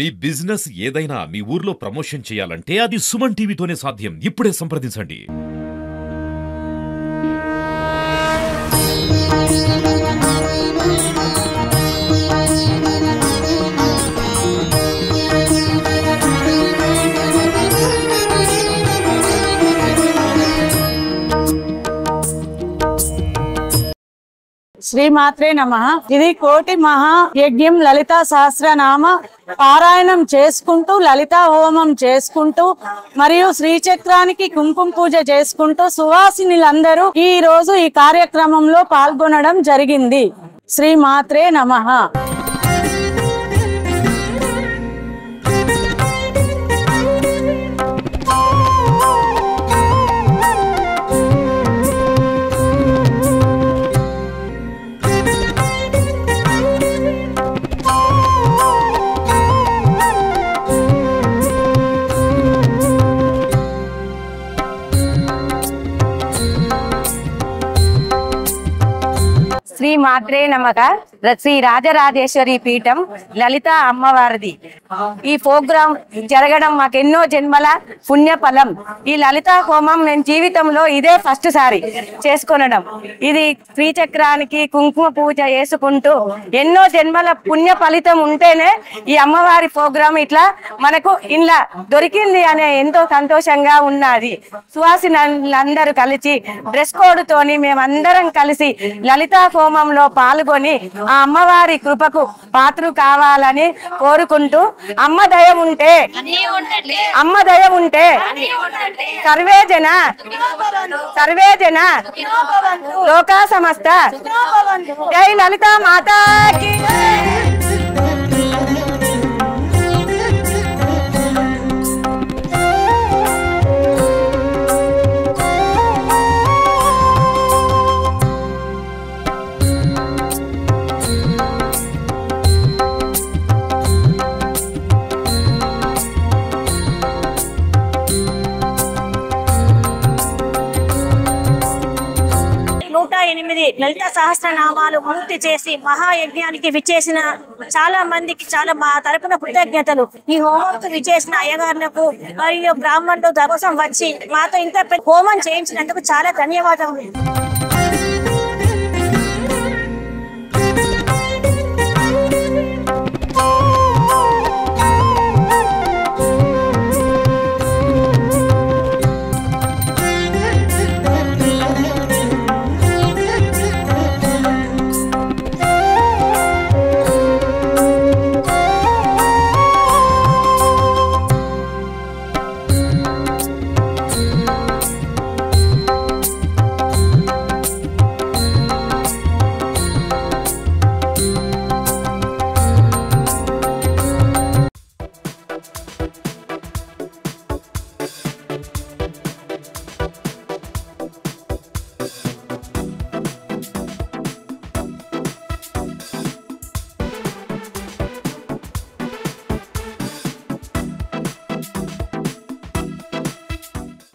మీ business ఏదైనా మీ ఊర్లో promotion చేయాలంటే అది సుమన్ టీవీతోనే సాధ్యం. ఇప్పుడే సంప్రదించండి. శ్రీమాత్రే నమః. ఇది కోటి మహాయజ్ఞం లలితా సహస్రనామ పారాయణం చేసుకుంటూ, లలితా హోమం చేసుకుంటూ, మరియు శ్రీచక్రానికి కుంకుమ పూజ చేసుకుంటూ సువాసినులందరూ ఈ రోజు ఈ కార్యక్రమంలో పాల్గొనడం జరిగింది. శ్రీమాత్రే నమః. శ్రీ మాత్రే నమః. శ్రీ రాజరాజేశ్వరి పీఠం లలిత అమ్మవారిది ఈ ప్రోగ్రాం జరగడం మాకు ఎన్నో జన్మల పుణ్యఫలం. ఈ లలితా హోమం నేను జీవితంలో ఇదే ఫస్ట్ సారి చేసుకొనడం. ఇది శ్రీచక్రానికి కుంకుమ పూజ చేసుకుంటూ ఎన్నో జన్మల పుణ్య ఫలితం ఉంటేనే ఈ అమ్మవారి ప్రోగ్రాం ఇట్లా మనకు ఇలా దొరికింది అనే ఎంతో సంతోషంగా ఉన్నది. సువాసినులందరూ కలిసి డ్రెస్ కోడ్ తోని మేమందరం కలిసి లలితా హోమంలో పాల్గొని ఆ అమ్మవారి కృపకు పాత్ర కావాలని కోరుకుంటూ, అమ్మ దయ ఉంటే సర్వే జన లోకా సమస్త. జై లలితా మాతాకి. లలిత సహస్రనామాలు పూర్తి చేసి మహాయజ్ఞానికి విచ్చేసిన చాలా మందికి చాలా మా తరపున కృతజ్ఞతలు. ఈ హోమంకు విచ్చేసిన అయ్యగారులకు మరియు బ్రాహ్మణులు కోసం వచ్చి మాతో ఇంత హోమం చేయించినందుకు చాలా ధన్యవాదాలు.